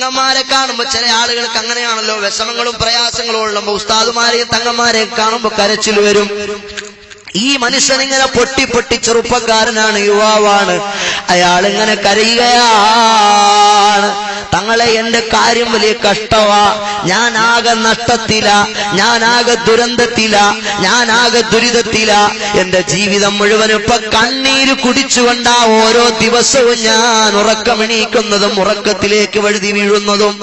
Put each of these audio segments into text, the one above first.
തങ്ങന്മാരെ കാണുമ്പോ ചില ആളുകൾക്ക് അങ്ങനെയാണല്ലോ, വിഷമങ്ങളും പ്രയാസങ്ങളും ഉള്ള ഉസ്താദുമാരെയും തങ്ങന്മാരെയും കാണുമ്പോ കരച്ചിൽ വരും. ഈ മനുഷ്യൻ ഇങ്ങനെ പൊട്ടി പൊട്ടി ചെറുപ്പക്കാരനാണ്, യുവാവാണ്, അയാളിങ്ങനെ കരയുകയാണ്. തങ്ങളെ എന്റെ കാര്യം വലിയ കഷ്ടവാ, ഞാനാകെ നഷ്ടത്തില, ഞാനാകെ ദുരന്തത്തില, ഞാനാകെ ദുരിതത്തില, എന്റെ ജീവിതം മുഴുവൻ ഇപ്പൊ കണ്ണീര് കുടിച്ചുകൊണ്ടാ ഓരോ ദിവസവും ഞാൻ ഉറക്കമെണീക്കുന്നതും ഉറക്കത്തിലേക്ക് വഴുതി വീഴുന്നതും.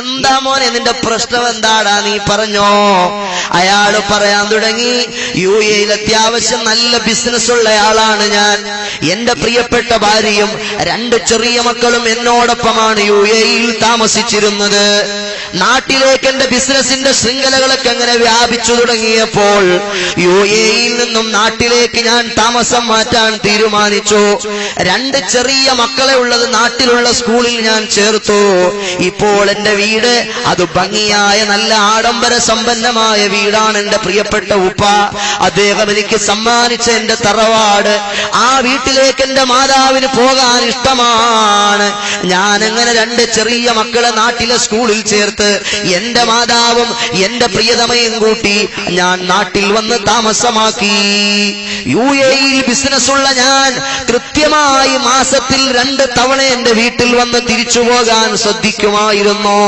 എന്താ മോനെ നിന്റെ പ്രശ്നം എന്താടാ, നീ പറഞ്ഞോ. അയാള് പറയാൻ തുടങ്ങി, യുഎഇയിൽ അത്യാവശ്യം നല്ല ബിസിനസ് ഉള്ള ആളാണ് ഞാൻ, എന്റെ പ്രിയപ്പെട്ട ഭാര്യയും 2 ചെറിയ മക്കളും എന്നോടൊപ്പമാണ് യുഎഇയിൽ താമസിച്ചിരുന്നത്. നാട്ടിലേക്ക് എന്റെ ബിസിനസിന്റെ ശൃംഖലകളൊക്കെ അങ്ങനെ വ്യാപിച്ചു തുടങ്ങിയപ്പോൾ യുഎഇയിൽ നിന്നും നാട്ടിലേക്ക് ഞാൻ താമസം മാറ്റാൻ തീരുമാനിച്ചു. 2 ചെറിയ മക്കളെ ഉള്ളത് നാട്ടിലുള്ള സ്കൂളിൽ ഞാൻ ചേർത്തു. ഇപ്പോൾ എന്റെ വീട് അത് ഭംഗിയായ നല്ല ആഡംബര സമ്പന്നമായ വീടാണ്. എന്റെ പ്രിയപ്പെട്ട ഉപ്പ അദ്ദേഹം എനിക്ക് സമ്മാനിച്ച എന്റെ തറവാട്, ആ വീട്ടിലേക്ക് എന്റെ മാതാവിന് പോകാൻ ഇഷ്ടമാണ്. ഞാനങ്ങനെ 2 ചെറിയ മക്കളെ നാട്ടിലെ സ്കൂളിൽ ചേർത്ത് എന്റെ മാതാവും എന്റെ പ്രിയതമയും കൂട്ടി ഞാൻ നാട്ടിൽ വന്ന് താമസമാക്കി. യുഎഇയിൽ ബിസിനസ്സുള്ള ഞാൻ കൃത്യമായി മാസത്തിൽ 2 തവണ എന്റെ വീട്ടിൽ വന്ന് തിരിച്ചു പോകാൻ ശ്രദ്ധിക്കുമായിരുന്നു.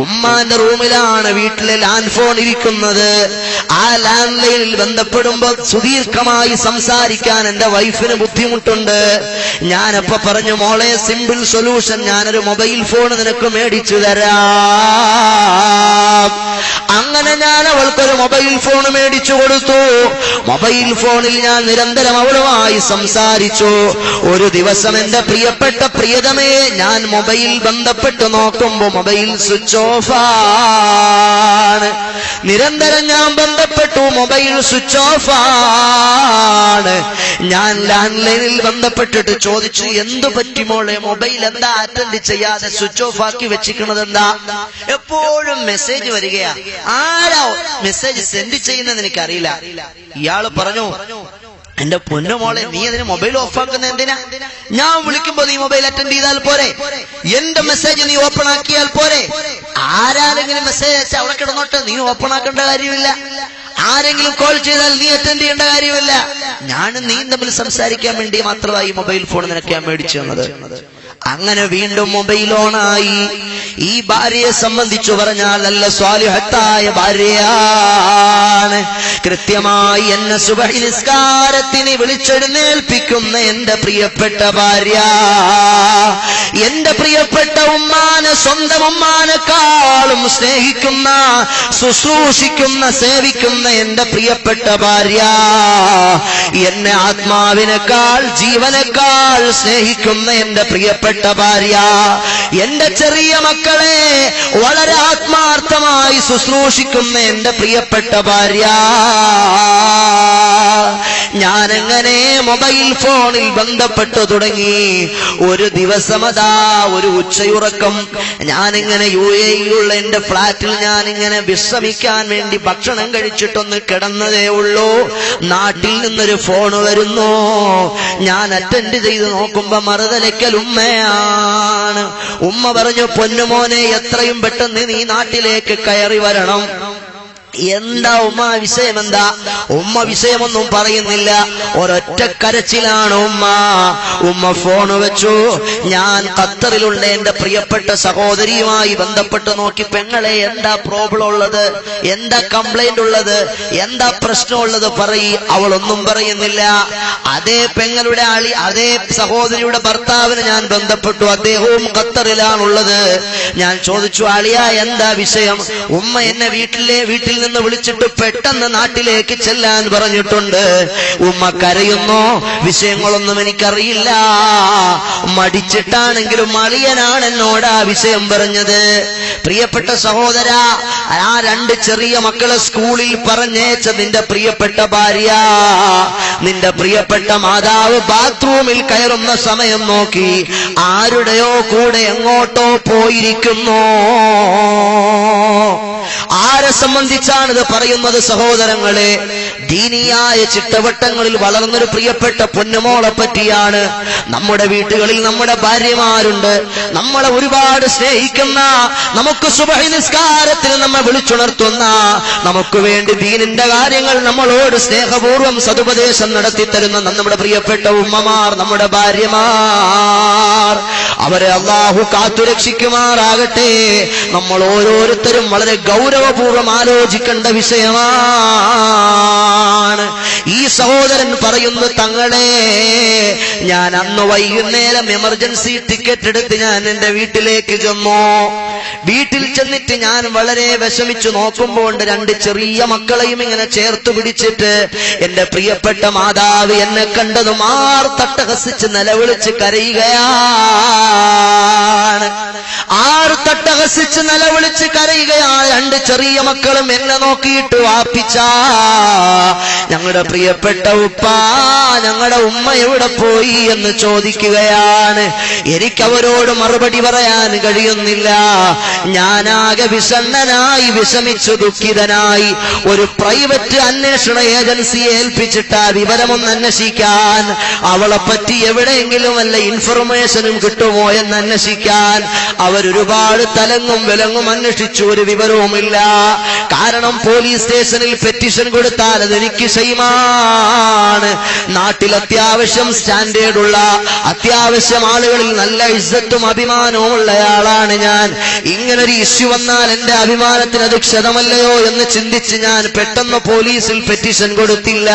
ഉമ്മാന്റെ റൂമിലാണ് വീട്ടിലെ ലാൻഡ് ഫോൺ ഇരിക്കുന്നത്. ആ ലാൻഡ് ലൈനിൽ ബന്ധപ്പെടുമ്പോ സുദീർഘമായി സംസാരിക്കാൻ എന്റെ വൈഫിന് ബുദ്ധിമുട്ടുണ്ട്. ഞാനപ്പോ പറഞ്ഞു, മോളെ സിമ്പിൾ സൊല്യൂഷൻ, ഞാനൊരു മൊബൈൽ ഫോൺ നിനക്ക് മേടിച്ചു തരാം. അങ്ങനെ ഞാൻ അവൾക്കൊരു മൊബൈൽ ഫോൺ മേടിച്ചു കൊടുത്തു. മൊബൈൽ ഫോണിൽ ഞാൻ നിരന്തരം അവളുമായി സംസാരിച്ചു. ഒരു ദിവസം എന്റെ പ്രിയപ്പെട്ട പ്രിയതമയെ ഞാൻ മൊബൈൽ ബന്ധപ്പെട്ട് നോക്കുമ്പോ മൊബൈൽ സ്വിച്ച് ഓഫാണ്. നിരന്തരം ഞാൻ ബന്ധപ്പെട്ടു, മൊബൈൽ സ്വിച്ച് ഓഫാണ്. ഞാൻ ലാൻഡ് ലൈനിൽ ബന്ധപ്പെട്ടിട്ട് ചോദിച്ചു, എന്തു പറ്റി മോളെ, മൊബൈൽ എന്താ അറ്റൻഡ് ചെയ്യാതെ സ്വിച്ച് ഓഫ് ആക്കി വെച്ചിരിക്കുന്നത് എന്താ? എപ്പോഴും മെസ്സേജ് വരികയാ, ആരാ മെസ്സേജ് സെൻഡ് ചെയ്യുന്നതെന്ന് എനിക്കറിയില്ല. ഇയാള് പറഞ്ഞു, എന്റെ പൊന്നുമോളെ, നീ അതിന് മൊബൈൽ ഓഫാക്കുന്ന എന്തിനാ? ഞാൻ വിളിക്കുമ്പോ നീ മൊബൈൽ അറ്റൻഡ് ചെയ്താൽ പോരെ, എന്റെ മെസ്സേജ് നീ ഓപ്പൺ ആക്കിയാൽ പോരെ. ആരാരെങ്കിലും മെസ്സേജ് അയച്ചാൽ അവിടെ കിടന്നോട്ടെ, നീ ഓപ്പൺ ആക്കേണ്ട കാര്യമില്ല. ആരെങ്കിലും കോൾ ചെയ്താൽ നീ അറ്റൻഡ് ചെയ്യേണ്ട കാര്യമില്ല. ഞാനും നീ തമ്മിൽ സംസാരിക്കാൻ വേണ്ടി മാത്രമായി മൊബൈൽ ഫോൺ നിനക്ക് ഞാൻ മേടിച്ചു തന്നത്. അങ്ങനെ വീണ്ടും മൊബൈൽ ഓണായി. ഈ ഭാര്യയെ സംബന്ധിച്ചു പറഞ്ഞാൽ നല്ല സ്വാലിഹത്തായ ഭാര്യയാണ്. കൃത്യമായി എന്നെ സുബഹി നിസ്കാരത്തിന് വിളിച്ചെഴുന്നേൽപ്പിക്കുന്ന എന്റെ പ്രിയപ്പെട്ട ഭാര്യ, എന്റെ പ്രിയപ്പെട്ട ഉമ്മാനെ സ്വന്തം ഉമ്മാനെക്കാളും സ്നേഹിക്കുന്ന, ശുശ്രൂഷിക്കുന്ന, സേവിക്കുന്ന എന്റെ പ്രിയപ്പെട്ട ഭാര്യ, എന്നെ ആത്മാവിനേക്കാൾ ജീവനേക്കാൾ സ്നേഹിക്കുന്ന എന്റെ പ്രിയപ്പെട്ട ഭാര്യ, എന്റെ ചെറിയ മക്കളെ വളരെ ആത്മാർത്ഥമായി ശുശ്രൂഷിക്കുന്ന എന്റെ പ്രിയപ്പെട്ട ഭാര്യ. ഞാനെങ്ങനെ മൊബൈൽ ഫോണിൽ ബന്ധപ്പെട്ടു തുടങ്ങി. ഒരു ദിവസം അതാ ഒരു ഉച്ചയുറക്കം, ഞാനിങ്ങനെ യുഎഇയിലുള്ള എന്റെ ഫ്ലാറ്റിൽ ഞാനിങ്ങനെ വിശ്രമിക്കാൻ വേണ്ടി ഭക്ഷണം കഴിച്ചിട്ടൊന്ന് കിടന്നതേ ഉള്ളൂ. നാട്ടിൽ നിന്നൊരു ഫോൺ വരുന്നു. ഞാൻ അറ്റൻഡ് ചെയ്ത് നോക്കുമ്പോ മറുതലയ്ക്കൽ ഉമ്മയാണ്. ഉമ്മ പറഞ്ഞു, പൊന്നുമോനെ, എത്രയും പെട്ടെന്ന് നീ നാട്ടിലേക്ക് കയറി വരണം. എന്താ ഉമ്മ വിഷയം എന്താ? ഉമ്മ വിഷയമൊന്നും പറയുന്നില്ല, ഒരൊറ്റ കരച്ചിലാണ് ഉമ്മ ഫോൺ വെച്ചു. ഞാൻ ഖത്തറിലുള്ള എന്റെ പ്രിയപ്പെട്ട സഹോദരിയുമായി ബന്ധപ്പെട്ട് നോക്കി, പെങ്ങളെ എന്താ പ്രോബ്ലം ഉള്ളത്, എന്താ കംപ്ലൈന്റ് ഉള്ളത്, എന്താ പ്രശ്നമുള്ളത് പറയി. അവളൊന്നും പറയുന്നില്ല. അതേ പെങ്ങളുടെ അതേ സഹോദരിയുടെ ഭർത്താവിന് ഞാൻ ബന്ധപ്പെട്ടു, അദ്ദേഹവും ഖത്തറിലാണുള്ളത്. ഞാൻ ചോദിച്ചു, അളിയ എന്താ വിഷയം? ഉമ്മ എന്നെ വീട്ടിൽ നിന്ന് വിളിച്ചിട്ട് പെട്ടെന്ന് നാട്ടിലേക്ക് ചെല്ലാൻ പറഞ്ഞിട്ടുണ്ട്. ഉമ്മ കരയുന്നു. വിഷയങ്ങളൊന്നും എനിക്കറിയില്ല, മടിച്ചിട്ടാണെങ്കിലും അളിയനാണ് എന്നോട് ആ വിഷയം പറഞ്ഞത്. പ്രിയപ്പെട്ട സഹോദര, ആ 2 ചെറിയ മക്കളെ സ്കൂളിൽ പറഞ്ഞേച്ച നിന്റെ പ്രിയപ്പെട്ട ഭാര്യ, നിന്റെ പ്രിയപ്പെട്ട മാതാവ് ബാത്റൂമിൽ കയറുന്ന സമയം നോക്കി ആരുടെയോ കൂടെ എങ്ങോട്ടോ പോയിരിക്കുന്നു. ആരെ സംബന്ധിച്ചാണിത് പറയുന്നത് സഹോദരങ്ങളെ? ദീനിയായ ചിട്ടവട്ടങ്ങളിൽ വളർന്നൊരു പ്രിയപ്പെട്ട പൊന്നുമോളെ പറ്റിയാണ്. നമ്മുടെ വീട്ടുകളിൽ നമ്മുടെ ഭാര്യമാരുണ്ട്, നമ്മളെ ഒരുപാട് സ്നേഹിക്കുന്ന, നമുക്ക് സുബഹി നിസ്കാരത്തിന് നമ്മെ വിളിച്ചുണർത്തുന്ന, നമുക്ക് വേണ്ടി ദീനിന്റെ കാര്യങ്ങൾ നമ്മളോട് സ്നേഹപൂർവ്വം സതുപദേശം നടത്തിത്തരുന്ന നമ്മുടെ പ്രിയപ്പെട്ട ഉമ്മമാർ, നമ്മുടെ ഭാര്യമാർ, അവരെ അല്ലാഹു കാത്തുരക്ഷിക്കുമാറാകട്ടെ. നമ്മൾ ഓരോരുത്തരും വളരെ ഗൗരവപൂർവ്വം ആലോചിക്കേണ്ട വിഷയമാണ്. ഈ സഹോദരൻ പറയുന്നു, തങ്ങളെ, ഞാൻ അന്ന് വൈകുന്നേരം എമർജൻസി ടിക്കറ്റ് എടുത്ത് ഞാൻ എന്റെ വീട്ടിലേക്ക് ചെന്നു. വീട്ടിൽ ചെന്നിട്ട് ഞാൻ വളരെ വിഷമിച്ചു നോക്കുമ്പോൾ രണ്ട് ചെറിയ മക്കളെയും ഇങ്ങനെ ചേർത്ത് പിടിച്ചിട്ട് എന്റെ പ്രിയപ്പെട്ട മാതാവ് എന്നെ കണ്ടതും ആർത്തട്ടഹസിച്ച് നിലവിളിച്ച് കരയുകയാണ്. ആർത്തട്ടഹസിച്ച് നിലവിളിച്ച് കരയുകയാണ്. രണ്ട് ചെറിയ മക്കളും എന്നെ നോക്കിയിട്ട്, വാപ്പിച്ച, ഞങ്ങളുടെ പ്രിയപ്പെട്ട ഉപ്പ, ഞങ്ങളുടെ ഉമ്മ എവിടെ പോയി എന്ന് ചോദിക്കുകയാണ്. എനിക്കവരോട് മറുപടി പറയാൻ കഴിയുന്നില്ല. ഞാനാകെ വിഷണ്ണനായി, വിഷമിച്ചു ദുഃഖിതനായി ഒരു പ്രൈവറ്റ് അന്വേഷണ ഏജൻസിയെ ഏൽപ്പിച്ചിട്ട് ആ വിവരമൊന്ന് അന്വേഷിക്കാൻ, അവളെ പറ്റി എവിടെയെങ്കിലും വല്ല ഇൻഫർമേഷനും കിട്ടുമോ എന്ന് അന്വേഷിക്കാൻ അവരൊരുപാട് തലങ്ങും വിലങ്ങും അന്വേഷിച്ചു. ഒരു വിവരവുമില്ല. കാരണം പോലീസ് സ്റ്റേഷനിൽ പെറ്റീഷൻ കൊടുത്താൽ അതെനിക്ക് ഷെയ്മാണ്. നാട്ടിൽ അത്യാവശ്യം സ്റ്റാൻഡേർഡുള്ള, അത്യാവശ്യം ആളുകളിൽ നല്ല ഇസ്സത്തും അഭിമാനവും ഉള്ളയാളാണ് ഞാൻ. ഇങ്ങനൊരു ഇഷ്യൂ വന്നാൽ എന്റെ അഭിമാനത്തിന് അത് ക്ഷതമല്ലയോ എന്ന് ചിന്തിച്ച് ഞാൻ പെട്ടെന്ന് പോലീസിൽ പെറ്റീഷൻ കൊടുത്തില്ല.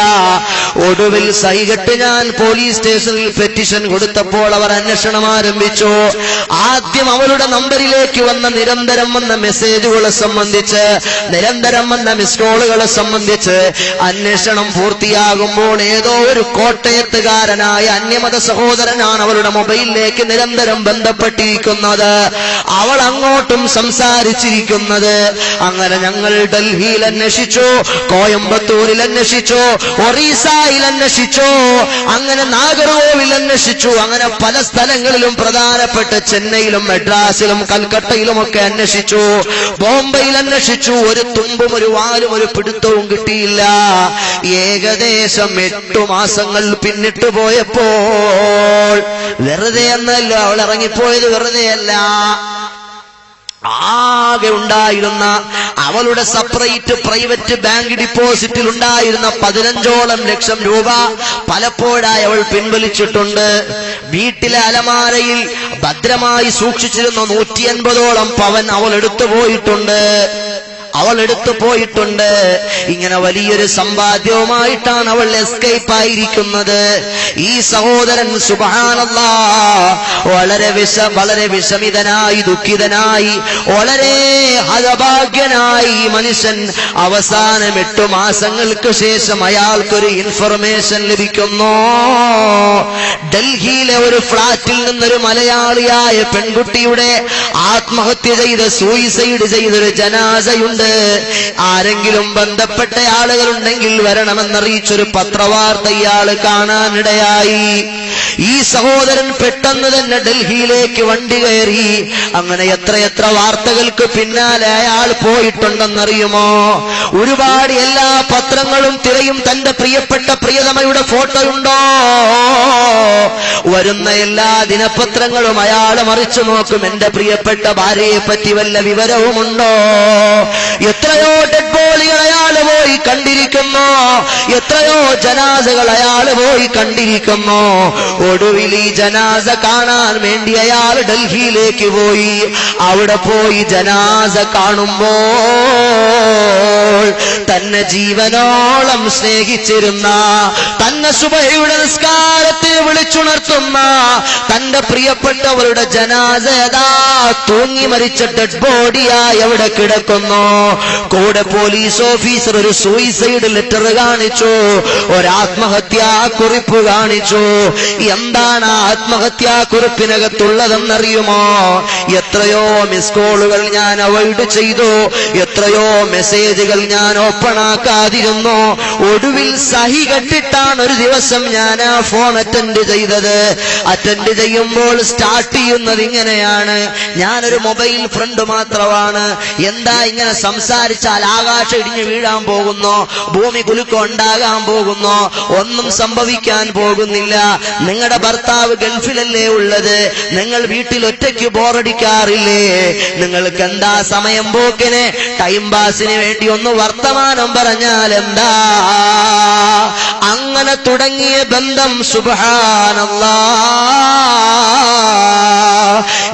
ഒടുവിൽ സൈകെട്ട് ഞാൻ പോലീസ് സ്റ്റേഷനിൽ പെറ്റീഷൻ കൊടുത്തപ്പോൾ അവർ അന്വേഷണം ആരംഭിച്ചു. ആദ്യം അവരുടെ നമ്പറിലേക്ക് വന്ന നിരന്തരം വന്ന മെസ്സേജുകളെ സംബന്ധിച്ച്, നിരന്തരം വന്ന മിസ് കോളുകളെ സംബന്ധിച്ച് അന്വേഷണം പൂർത്തിയാകുമ്പോൾ ഏതോ ഒരു കോട്ടയത്തുകാരനായ അന്യമത സഹോദരനാണ് അവരുടെ മൊബൈലിലേക്ക് നിരന്തരം ബന്ധപ്പെട്ടിരിക്കുന്നത്. അവൾ അങ്ങോട്ടും സംസാരിച്ചിരിക്കുന്നത്. അങ്ങനെ ഞങ്ങൾ ഡൽഹിയിൽ അന്വേഷിച്ചു, കോയമ്പത്തൂരിൽ അന്വേഷിച്ചു, ഒറീസയിൽ അന്വേഷിച്ചു, അങ്ങനെ നാഗർകോവിൽ അന്വേഷിച്ചു, അങ്ങനെ പല സ്ഥലങ്ങളിലും, പ്രധാനപ്പെട്ട ചെന്നൈയിലും മദ്രാസിലും കൽക്കട്ടയിലും ഒക്കെ അന്വേഷിച്ചു, ബോംബെയിൽ അന്വേഷിച്ചു. ഒരു തുമ്പും ഒരു വാലും ഒരു പിടുത്തവും കിട്ടിയില്ല. ഏകദേശം 8 മാസങ്ങൾ പിന്നിട്ട് പോയപ്പോൾ, വെറുതെ എന്നല്ല അവൾ ഇറങ്ങിപ്പോയത്, വെറുതെയല്ല, ആകെ ഉണ്ടായിരുന്ന അവളുടെ സെപ്പറേറ്റ് പ്രൈവറ്റ് ബാങ്ക് ഡിപ്പോസിറ്റിൽ ഉണ്ടായിരുന്ന 15ഓളം ലക്ഷം രൂപ പലപ്പോഴായി അവൾ പിൻവലിച്ചിട്ടുണ്ട്. വീട്ടിലെ അലമാരയിൽ ഭദ്രമായി സൂക്ഷിച്ചിരുന്ന 150ഓളം പവൻ അവൾ എടുത്തുപോയിട്ടുണ്ട്. ഇങ്ങനെ വലിയൊരു സമ്പാദ്യവുമായിട്ടാണ് അവൾ എസ്കേപ്പ് ആയിരിക്കുന്നത്. ഈ സഹോദരൻ സുബ്ഹാനല്ലാഹ് വളരെ വിഷമിതനായി, ദുഃഖിതനായി, വളരെ ഹതഭാഗ്യനായി മനുഷ്യൻ അവസാനം 8 മാസങ്ങൾക്ക് ശേഷം അയാൾക്കൊരു ഇൻഫർമേഷൻ ലഭിക്കുന്നു. ഡൽഹിയിലെ ഒരു ഫ്ളാറ്റിൽ നിന്നൊരു മലയാളിയായ പെൺകുട്ടിയുടെ ആത്മഹത്യ ചെയ്ത് സൂയിസൈഡ് ചെയ്തൊരു ജനാസയുണ്ട്. ആരെങ്കിലും ബന്ധപ്പെട്ട ആളുകളുണ്ടെങ്കിൽ വരണമെന്നറിയിച്ചൊരു പത്രവാർത്ത ഇയാൾ കാണാനിടയായി. ഈ സഹോദരൻ പെട്ടെന്ന് തന്നെ ഡൽഹിയിലേക്ക് വണ്ടി കയറി. അങ്ങനെ എത്രയെത്ര വാർത്തകൾക്ക് പിന്നാലെ അയാൾ പോയിട്ടുണ്ടെന്നറിയുമോ? ഒരുപാട് എല്ലാ പത്രങ്ങളും തിരയും തന്റെ പ്രിയപ്പെട്ട പ്രിയതമയുടെ ഫോട്ടോയുണ്ടോ? വരുന്ന എല്ലാ ദിനപത്രങ്ങളും അയാൾ മറിച്ചു നോക്കും. എന്റെ പ്രിയപ്പെട്ട ഭാര്യയെ പറ്റി വല്ല വിവരവുമുണ്ടോ? എത്രയോ ഡെഡ് ബോഡികൾ അയാൾ പോയി കണ്ടിരിക്കുന്നു, എത്രയോ ജനാസകൾ അയാൾ പോയി കണ്ടിരിക്കുന്നു. ഒടുവിൽ ഈ ജനാസ കാണാൻ വേണ്ടി അയാൾ ഡൽഹിയിലേക്ക് പോയി. അവിടെ പോയി ജനാസ കാണുമ്പോൾ തന്നെ ജീവനോളം സ്നേഹിച്ചിരുന്ന, തന്നെ സുബഹിയുടെ നിസ്കാരത്തെ വിളിച്ചുണർത്തുന്ന തന്റെ പ്രിയപ്പെട്ടവരുടെ ജനാസ അതാ തൂങ്ങി മരിച്ച ഡെഡ് ബോഡിയായി അവിടെ കിടക്കുന്നു. കൂടെ പോലീസ് ഓഫീസർ ഒരു സൂയിസൈഡ് ലെറ്റർ കാണിച്ചു, ഒരാത്മഹത്യാ കുറിപ്പ് കാണിച്ചു. എന്താണ് ആത്മഹത്യാ കുറിപ്പിനകത്തുള്ളതെന്നറിയുമോ? എത്രയോ മിസ് കോളുകൾ ഞാൻ അവോയ്ഡ് ചെയ്തു, എത്രയോ മെസ്സേജുകൾ ഞാൻ ഓപ്പണാക്കാതിരുന്നു. ഒടുവിൽ സഹി കെട്ടിട്ടാണ് ഒരു ദിവസം ഞാൻ ആ ഫോൺ അറ്റൻഡ് ചെയ്തത്. അറ്റൻഡ് ചെയ്യുമ്പോൾ സ്റ്റാർട്ട് ചെയ്യുന്നത് ഇങ്ങനെയാണ്: ഞാനൊരു മൊബൈൽ ഫ്രണ്ട് മാത്രമാണ്. എന്താ ഇങ്ങനെ സംസാരിച്ചാൽ ആകാശം ഇടിഞ്ഞു വീഴാൻ പോകുന്നോ, ഭൂമി കുലുക്കം ഉണ്ടാകാൻ പോകുന്നോ? ഒന്നും സംഭവിക്കാൻ പോകുന്നില്ല. നിങ്ങളുടെ ഭർത്താവ് ഗൾഫിലല്ലേ ഉള്ളത്, നിങ്ങൾ വീട്ടിൽ ഒറ്റയ്ക്ക് ബോറടിക്കാറില്ലേ? നിങ്ങൾക്ക് എന്താ സമയം പോക്കിന് ടൈം പാസിന് വേണ്ടി ഒന്ന് വർത്തമാനം പറഞ്ഞാൽ എന്താ? അങ്ങനെ തുടങ്ങിയ ബന്ധം സുബ്ഹാനല്ലാഹ്,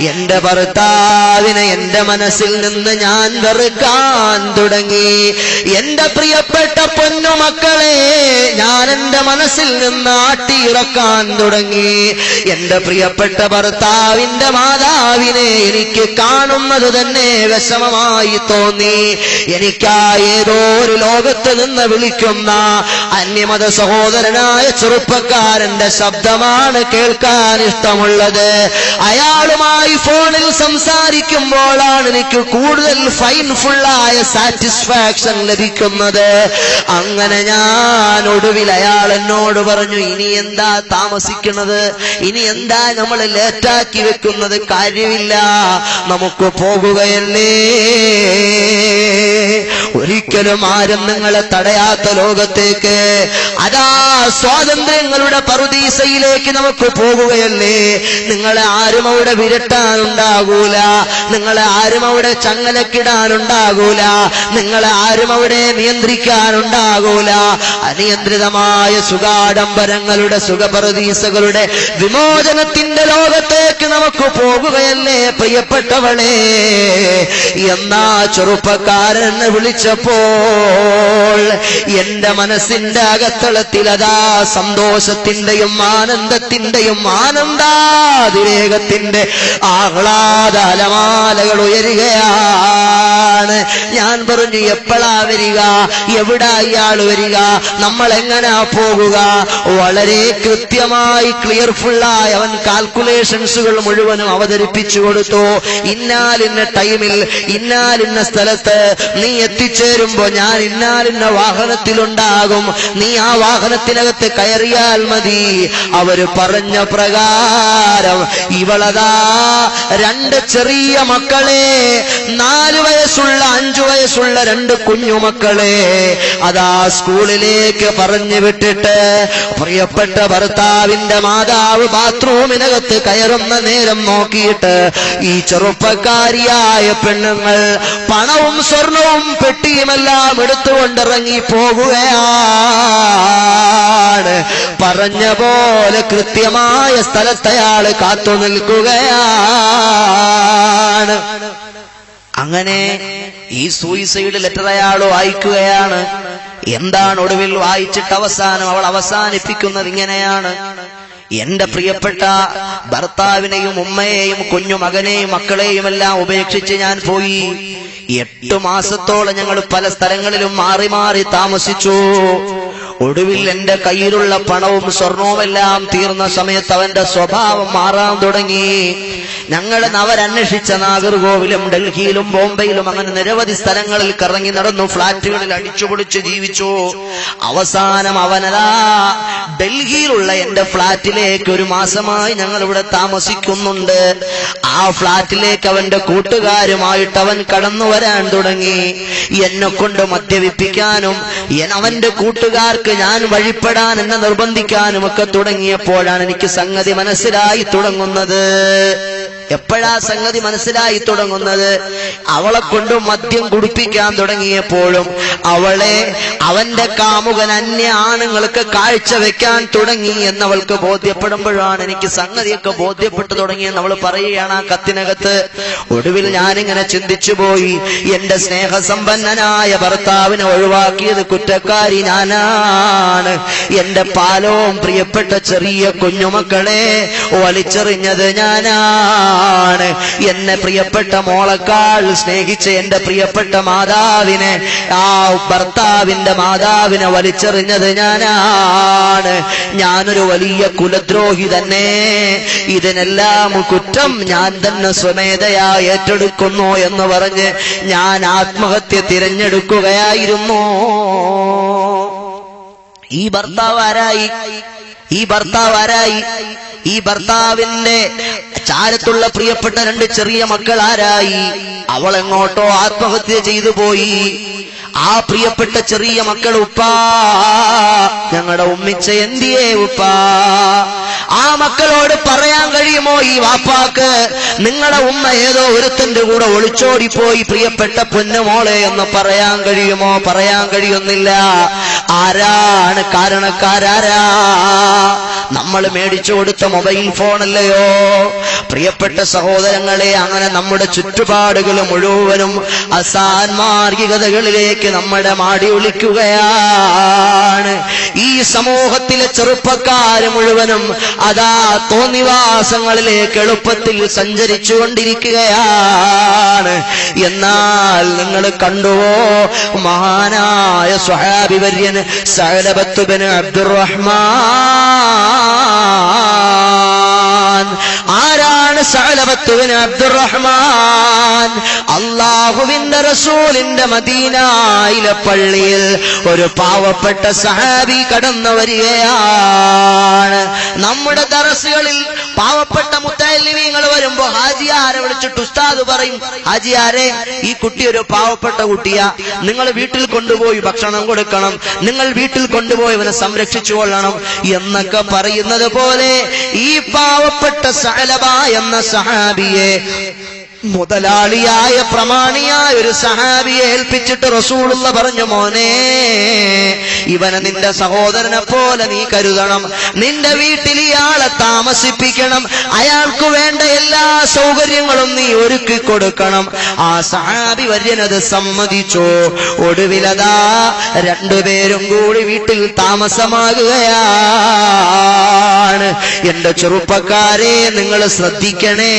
എന്റെ ഭർത്താവിനെ എന്റെ മനസ്സിൽ നിന്ന് ഞാൻ വെറുക്കാൻ തുടങ്ങി. എന്റെ പ്രിയപ്പെട്ട പൊന്നുമക്കളെ ഞാൻ എന്റെ മനസ്സിൽ നിന്ന് ആട്ടിയിറക്കാൻ തുടങ്ങി. എന്റെ പ്രിയപ്പെട്ട ഭർത്താവിന്റെ മാതാവിനെ എനിക്ക് കാണുന്നത് തന്നെ വിഷമമായി തോന്നി. എനിക്കാ ഏതോ ഒരു ലോകത്ത് നിന്ന് വിളിക്കുന്ന അന്യമത സഹോദരനായ ചെറുപ്പക്കാരന്റെ ശബ്ദമാണ് കേൾക്കാൻ ഇഷ്ടമുള്ളത്. അയാളുമായി ഫോണിൽ സംസാരിക്കുമ്പോഴാണ് എനിക്ക് കൂടുതൽ ഫൈൻഫുള്ളായ സാറ്റിസ്ഫാക്ഷൻ ലഭിക്കുന്നത്. അങ്ങനെ ഞാൻ ഒടുവിൽ അയാൾ എന്നോട് പറഞ്ഞു, ഇനി എന്താ താമസിക്കുന്നത്, ഇനി എന്താ നമ്മൾ ലേറ്റാക്കി വെക്കുന്നത്, കാര്യമില്ല, നമുക്ക് പോകുകയല്ലേ. ഒരിക്കലും ആരും നിങ്ങളെ തടയാത്ത ലോകത്തേക്ക്, അതാ സ്വാതന്ത്ര്യങ്ങളുടെ പറുദീസയിലേക്ക് നമുക്ക് പോകുകയല്ലേ. നിങ്ങളെ ആരും അവിടെ വിരട്ടാനുണ്ടാകൂല, നിങ്ങളെ ആരും അവിടെ ചങ്ങലക്കിടാനുണ്ടാകൂല, നിങ്ങളെ ആരും അവിടെ നിയന്ത്രിക്കാനുണ്ടാകൂല. അനിയന്ത്രിതമായ സുഖാഡംബരങ്ങളുടെ സുഖപറുദീസകളുടെ വിമോചനത്തിന്റെ ലോകത്തേക്ക് നമുക്ക് പോകുകയല്ലേ പ്രിയപ്പെട്ടവളെ. എന്നാ ചെറുപ്പക്കാരൻ എന്നെ വിളിച്ചപ്പോൾ എന്റെ മനസ്സിന്റെ അകത്തളത്തിൽ അതാ സന്തോഷത്തിന്റെയും ആനന്ദത്തിന്റെയും ആനന്ദാതിരേകത്തിന്റെ ആഹ്ലാദാലമാലകൾ ഉയരുകയാണ്. ഞാൻ പറഞ്ഞു, എപ്പോഴാ വരിക, എവിടാ ഇയാൾ വരിക, നമ്മൾ എങ്ങനാ പോകുക? വളരെ കൃത്യമായി ക്ലിയർഫുള്ളായി അവൻ കാൽക്കുലേഷൻസുകൾ മുഴുവനും അവതരിപ്പിച്ചു കൊടുത്തു. ഇന്നാലിന്ന ടൈമിൽ ഇന്നാലിന്ന സ്ഥലത്ത് നീ എത്തിച്ചേരുമ്പോ ഞാൻ ഇന്നാലിന്ന വാഹനത്തിലുണ്ടാകും, നീ ആ വാഹനത്തിനകത്ത് കയറിയാൽ മതി. അവര് പറഞ്ഞ പ്രകാരം ഇവളതാ 2 ചെറിയ മക്കളെ, 4 വയസ്സുള്ള 5 വയസ്സുള്ള 2 കുഞ്ഞുമക്കളെ അതാ സ്കൂളിലേക്ക് പറഞ്ഞു വിട്ടിട്ട് പ്രിയപ്പെട്ട ഭർത്താവിന്റെ മാതാവ് ബാത്റൂമിനകത്ത് കയറുന്ന നേരം നോക്കിയിട്ട് ഈ ചെറുപ്പക്കാരിയായ പെണ്ണുങ്ങൾ പണവും സ്വർണവും പെട്ടിയുമെല്ലാം എടുത്തുകൊണ്ടിറങ്ങി പോകുകയാണ്. പറഞ്ഞ പോലെ കൃത്യമായ സ്ഥലത്ത് അയാൾ കാത്തു നിൽക്കുകയാണ്. അങ്ങനെ ഈ സൂയിസൈഡ് ലെറ്റർ അയാൾ വായിക്കുകയാണ്. എന്താണ് ഒടുവിൽ വായിച്ചിട്ട് അവസാനം അവൾ അവസാനിപ്പിക്കുന്നത് ഇങ്ങനെയാണ്: എന്റെ പ്രിയപ്പെട്ട ഭർത്താവിനെയും ഉമ്മയെയും കുഞ്ഞുമകനെയും മക്കളെയും എല്ലാം ഉപേക്ഷിച്ച് ഞാൻ പോയി. 8 മാസത്തോളം ഞങ്ങൾ പല സ്ഥലങ്ങളിലും മാറി മാറി താമസിച്ചു. ഒടുവിൽ എന്റെ കയ്യിലുള്ള പണവും സ്വർണവുമെല്ലാം തീർന്ന സമയത്ത് അവന്റെ സ്വഭാവം മാറാൻ തുടങ്ങി. ഞങ്ങൾ അവരന്വേഷിച്ച നാഗർകോവിലും ഡൽഹിയിലും ബോംബെയിലും അങ്ങനെ നിരവധി സ്ഥലങ്ങളിൽ കറങ്ങി നടന്നു, ഫ്ളാറ്റുകളിൽ അടിച്ചുപൊളിച്ച് ജീവിച്ചു. അവസാനം അവനതാ ഡൽഹിയിലുള്ള എന്റെ ഫ്ളാറ്റിലേക്ക് 1 മാസമായി ഞങ്ങൾ ഇവിടെ താമസിക്കുന്നുണ്ട്. ആ ഫ്ളാറ്റിലേക്ക് അവന്റെ കൂട്ടുകാരുമായിട്ട് അവൻ കടന്നു വരാൻ തുടങ്ങി. എന്നെ കൊണ്ട് മദ്യപിപ്പിക്കാനും അവന്റെ കൂട്ടുകാർക്ക് ഞാൻ വഴിപ്പെടാൻ എന്നെ നിർബന്ധിക്കാനും ഒക്കെ തുടങ്ങിയപ്പോഴാണ് എനിക്ക് സംഗതി മനസ്സിലായി തുടങ്ങുന്നത്. എപ്പോഴാ സംഗതി മനസ്സിലായി തുടങ്ങുന്നത്? അവളെ കൊണ്ട് മദ്യം കുടിപ്പിക്കാൻ തുടങ്ങിയപ്പോഴും അവളെ അവന്റെ കാമുകൻ അന്യ ആണുങ്ങൾക്ക് കാഴ്ച വെക്കാൻ തുടങ്ങി എന്നവൾക്ക് ബോധ്യപ്പെടുമ്പോഴാണ് എനിക്ക് സംഗതിയൊക്കെ ബോധ്യപ്പെട്ടു തുടങ്ങിയെന്ന് അവൾ പറയുകയാണ് ആ കത്തിനകത്ത്. ഒടുവിൽ ഞാനിങ്ങനെ ചിന്തിച്ചു പോയി, എന്റെ സ്നേഹസമ്പന്നനായ ഭർത്താവിനെ ഒഴിവാക്കിയത് കുറ്റക്കാരി ഞാനാണ്. എന്റെ പാലവും പ്രിയപ്പെട്ട ചെറിയ കുഞ്ഞുമക്കളെ വലിച്ചെറിഞ്ഞത് ഞാനാണ്. എന്നെ പ്രിയപ്പെട്ട മോളെക്കാൾ സ്നേഹിച്ച എന്റെ പ്രിയപ്പെട്ട മാതാവിനെ, ആ ഭർത്താവിന്റെ മാതാവിനെ വലിച്ചെറിഞ്ഞത് ഞാനാണ്. ഞാനൊരു വലിയ കുലദ്രോഹി തന്നെ. ഇതിനെല്ലാം കുറ്റം ഞാൻ തന്നെ സ്വമേധയാ ഏറ്റെടുക്കുന്നു എന്ന് പറഞ്ഞ് ഞാൻ ആത്മഹത്യ തിരഞ്ഞെടുക്കുകയായിരുന്നു. ഈ ഭർത്താവ് ആരായി? ഈ ഭർത്താവിന്റെ ചാരത്തുള്ള പ്രിയപ്പെട്ട 2 ചെറിയ മക്കൾ ആരായി? അവൾ എങ്ങോട്ടോ ആത്മഹത്യ ചെയ്തു പോയി. ആ പ്രിയപ്പെട്ട ചെറിയ മക്കൾ, ഉപ്പാ ഞങ്ങളുടെ ഉമ്മിച്ച എന്തിയേ ഉപ്പാ? ആ മക്കളോട് പറയാൻ കഴിയുമോ ഈ വാപ്പാക്ക്, നിങ്ങളുടെ ഉമ്മ ഏതോ ഒരുത്തന്റെ കൂടെ ഒളിച്ചോടിപ്പോയി പ്രിയപ്പെട്ട പൊന്നുമോളെ എന്ന് പറയാൻ കഴിയുമോ? പറയാൻ കഴിയുന്നില്ല. ആരാണ് കാരണക്കാരാരാ? നമ്മൾ മേടിച്ചു കൊടുത്ത മൊബൈൽ ഫോണല്ലയോ? പ്രിയപ്പെട്ട സഹോദരങ്ങളെ, അങ്ങനെ നമ്മുടെ ചുറ്റുപാടുകൾ മുഴുവനും അസാൻമാർഗികതകളിലേക്ക് നമ്മുടെ മാടി ഒളിക്കുകയാണ്. ഈ സമൂഹത്തിലെ ചെറുപ്പക്കാര് മുഴുവനും അതാ തോന്നിവാസങ്ങളിലേക്ക് എളുപ്പത്തിൽ സഞ്ചരിച്ചു കൊണ്ടിരിക്കുകയാണ്. എന്നാൽ നിങ്ങൾ കണ്ടുവോ, മഹാനായ സ്വഹാബി വര്യൻ സഅലബത്ത് ബിൻ അബ്ദുറഹ്മാൻ. ആരാണ് സഅലബത്ത് ബിൻ അബ്ദുറഹ്മാൻ? അല്ലാഹുവിന്റെ റസൂലിന്റെ മദീനയിലെ പള്ളിയിൽ ഒരു പാവപ്പെട്ട സഹാബി കടന്നു വരികയാണ്. നമ്മുടെ ദർസുകളിൽ പാവപ്പെട്ട മുത്തഅല്ലിമീങ്ങൾ വരുമ്പോ ഹാജിയാരെ വിളിച്ചിട്ട് ഉസ്താദ് പറയും, ഹാജിയാരെ ഈ കുട്ടി ഒരു പാവപ്പെട്ട കുട്ടിയാ, നിങ്ങൾ വീട്ടിൽ കൊണ്ടുപോയി ഭക്ഷണം കൊടുക്കണം, നിങ്ങൾ വീട്ടിൽ കൊണ്ടുപോയി ഇവനെ സംരക്ഷിച്ചു കൊള്ളണം എന്നൊക്കെ പറയുന്നത് പോലെ ഈ പാവപ്പെട്ട സഅലബ എന്ന സഹാബിയെ മുതലാളിയായ പ്രമാണിയായ ഒരു സഹാബിയെ ഏൽപ്പിച്ചിട്ട് റസൂലുള്ള പറഞ്ഞു, മോനെ ഇവനെ നിന്റെ സഹോദരനെ പോലെ നീ കരുതണം, നിന്റെ വീട്ടിൽ ഇയാളെ താമസിപ്പിക്കണം, അയാൾക്ക് വേണ്ട എല്ലാ സൗകര്യങ്ങളും നീ ഒരുക്കി കൊടുക്കണം. ആ സഹാബി വര്യനത് സമ്മതിച്ചു. ഒടുവിലതാ 2 പേരും കൂടി വീട്ടിൽ താമസമാകുകയാണ്. എന്റെ ചെറുപ്പക്കാരെ, നിങ്ങൾ ശ്രദ്ധിക്കണേ.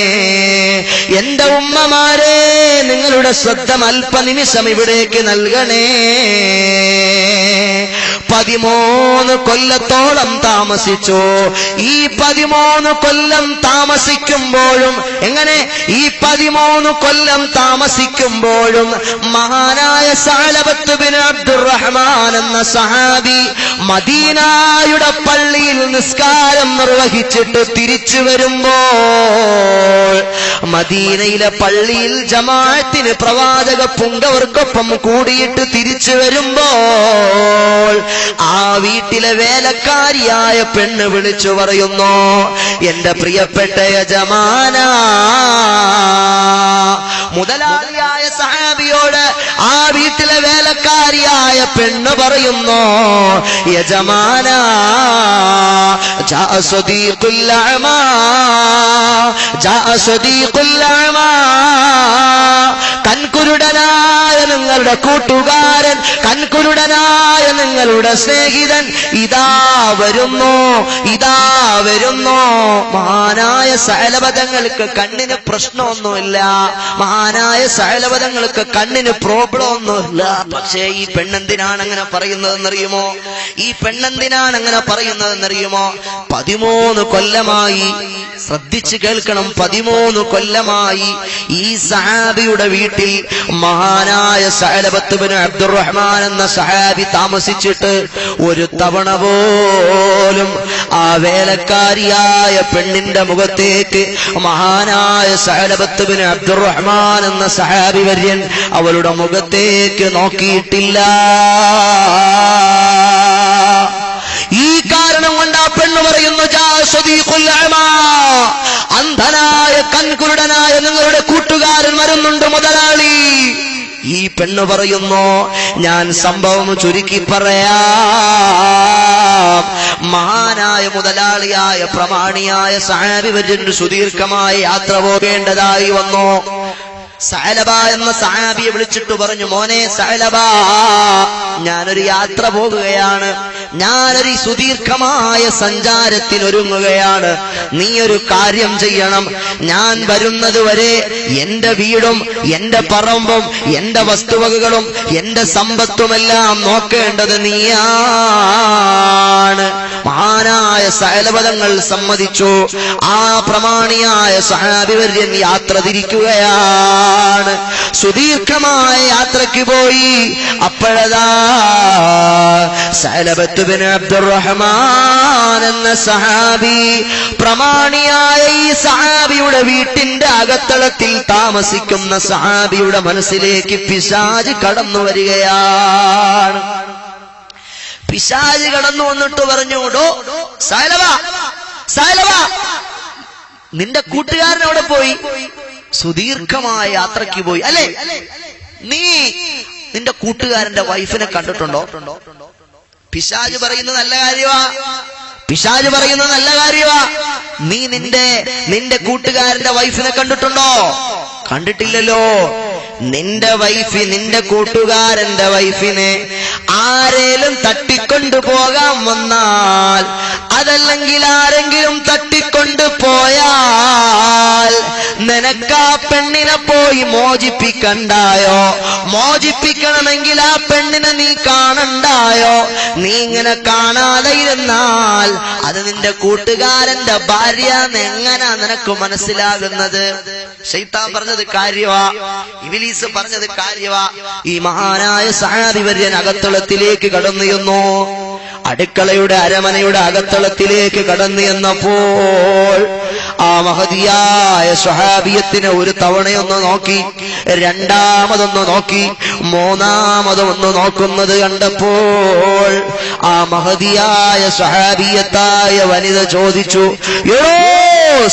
എന്റെ ഉമ്മമാരെ, നിങ്ങളുടെ ശ്രദ്ധ അല്പനിമിഷം ഇവിടേക്ക് നൽകണേ. 13 കൊല്ലത്തോളം താമസിച്ചു. ഈ 13 കൊല്ലം താമസിക്കുമ്പോഴും എങ്ങനെ? ഈ 13 കൊല്ലം താമസിക്കുമ്പോഴും മഹാനായ സഅലബത്ത് ബിൻ അബ്ദുറഹ്മാൻ എന്ന സഹാബി മദീനയുടെ പള്ളിയിൽ നിസ്കാരം നിർവഹിച്ചിട്ട് തിരിച്ചു വരുമ്പോൾ, മദീനയിലെ പള്ളിയിൽ ജമാഅത്തിന് പ്രവാചക പുങ്കവർക്കൊപ്പം കൂടിയിട്ട് തിരിച്ചു വരുമ്പോൾ ആ വീട്ടിലെ വേലക്കാരിയായ പെണ്ണ് വിളിച്ചു പറയുന്നു, എന്റെ പ്രിയപ്പെട്ട യജമാന. മുതലാളിയായ സഹാബിയോട് ആ വീട്ടിലെ വേലക്കാരിയായ പെണ്ണ് പറയുന്നു, യജമാന, ജാഅ സദീഖുൽ അഅമാ, ജാഅ സദീഖുൽ അഅമാ. കൺകുരുടനായ നിങ്ങളുടെ കൂട്ടുകാരൻ, കൺകുരുടനായ നിങ്ങളുടെ സ്നേഹിതൻ ഇതാ വരുന്നു, ഇതാ വരുന്നു. മഹാനായ സഅലബതങ്ങൾക്ക് കണ്ണിന് പ്രശ്നമൊന്നുമില്ല, മഹാനായ സഅലബതങ്ങൾക്ക് കണ്ണിന് പ്രോബ്ലം ഒന്നുമില്ല. പക്ഷേ ഈ പെണ്ണെന്തിനാണ് അങ്ങനെ പറയുന്നതെന്നറിയുമോ? ഈ പെണ്ണെന്തിനാണ് അങ്ങനെ പറയുന്നതെന്നറിയുമോ? 13 കൊല്ലമായി, ശ്രദ്ധിച്ചു കേൾക്കണം, 13 കൊല്ലമായി ഈ സഹാബിയുടെ വീട്ടിൽ മഹാനായ സഅലബത്ത് ബിൻ അബ്ദുറഹ്മാൻ എന്ന സഹാബി താമസിച്ചിട്ട് ഒരു തവണ പോലും ആ വേലക്കാരിയായ പെണ്ണിന്റെ മുഖത്തേക്ക് മഹാനായ സഅലബത്ത് ബിൻ അബ്ദുറഹ്മാൻ എന്ന സഹാബി വര്യൻ അവളുടെ മുഖത്തേക്ക് നോക്കിയിട്ടില്ല. ഈ കാരണം കൊണ്ട് ആ പെണ്ണ് പറയുന്നു, ജാ സദീഖുൽ അഅമാ, അന്ധനായ കൺകുരുടനായ നിങ്ങളുടെ കൂട്ടുകാരൻ വരുന്നുണ്ട് മുതലാളി. ഈ പെണ്ണ് പറയുന്നു, ഞാൻ സംഭവം ചുരുക്കി പറയാം. മഹാനായ മുതലാളിയായ പ്രമാണിയായ സഹാബി വര്യന് സുദീർഘമായ യാത്ര പോകേണ്ടതായി വന്നു. സഅലബ എന്ന സഹാബിയെ വിളിച്ചിട്ട് പറഞ്ഞു, മോനെ സഅലബ, ഞാനൊരു യാത്ര പോകുകയാണ്, ഞാനൊരു സുദീർഘമായ സഞ്ചാരത്തിനൊരുങ്ങുകയാണ്. നീ ഒരു കാര്യം ചെയ്യണം. ഞാൻ വരുന്നത് വരെ എന്റെ വീടും എന്റെ പറമ്പും എന്റെ വസ്തുവകകളും എന്റെ സമ്പത്തുമെല്ലാം നോക്കേണ്ടത് നീയാണ്. മഹാനായ സഅലബ തങ്ങൾ സമ്മതിച്ചു. ആ പ്രമാണിയായ സഹാബിവര്യൻ യാത്ര തിരിക്കുകയാണ്. സുദീർഘമായ യാത്രയ്ക്ക് പോയി. അപ്പോഴതാ സഅലബത്ത് ബിൻ അബ്ദുറഹ്മാൻ എന്ന സഹാബി, പ്രമാണിയായ ഈ സഹാബിയുടെ വീട്ടിന്റെ അകത്തളത്തിൽ താമസിക്കുന്ന സഹാബിയുടെ മനസ്സിലേക്ക് പിശാച് കടന്നു വരികയാണ്. പിശാച് കടന്നു വന്നിട്ട് പറഞ്ഞു, ഡോ സഅലബ, സഅലബ, നിന്റെ കൂട്ടുകാരൻ അവിടെ പോയി. സുദീർഘമായ യാത്രയ്ക്ക് പോയി അല്ലേ? നീ നിന്റെ കൂട്ടുകാരന്റെ വൈഫിനെ കണ്ടിട്ടുണ്ടോ? പിശാച് പറയുന്നത് നല്ല കാര്യമാ, പിശാച് പറയുന്നത് നല്ല കാര്യമാ. നീ നിന്റെ കൂട്ടുകാരന്റെ വൈഫിനെ കണ്ടിട്ടുണ്ടോ? കണ്ടിട്ടില്ലല്ലോ. നിന്റെ വൈഫ്, നിന്റെ കൂട്ടുകാരന്റെ വൈഫിനെ ആരേലും തട്ടിക്കൊണ്ടു പോകാൻ വന്നാൽ, അതല്ലെങ്കിൽ ആരെങ്കിലും തട്ടിക്കൊണ്ടു പോയാൽ നിനക്കാ പെണ്ണിനെ പോയി മോചിപ്പിക്കണ്ടായോ? മോചിപ്പിക്കണമെങ്കിൽ ആ പെണ്ണിനെ നീ കാണണ്ടായോ? നീ ഇങ്ങനെ കാണാതെ ഇരുന്നാൽ അത് നിന്റെ കൂട്ടുകാരന്റെ ഭാര്യ എങ്ങനാ നിനക്ക് മനസ്സിലാകുന്നത്? ശൈത്താൻ പറഞ്ഞത് കാര്യവാ, ഇബ്ലീസ് പറഞ്ഞത് കാര്യവാ. ഈ മഹാനായ സഹാബി വര്യൻ അകത്തളത്തിലേക്ക് കടന്നു ചെന്നു. അടുക്കളയുടെ അരമനയുടെ അകത്തളത്തിലേക്ക് കടന്നു ചെന്നപ്പോൾ ആ മഹദിയായ സ്വഹാബിയത്തിനെ ഒരു തവണയൊന്ന് നോക്കി, രണ്ടാമതൊന്ന് നോക്കി, മൂന്നാമതൊന്ന് നോക്കുന്നത് കണ്ടപ്പോൾ ആ മഹദിയായ സ്വഹാബിയത്തായ വനിത ചോദിച്ചു, യോ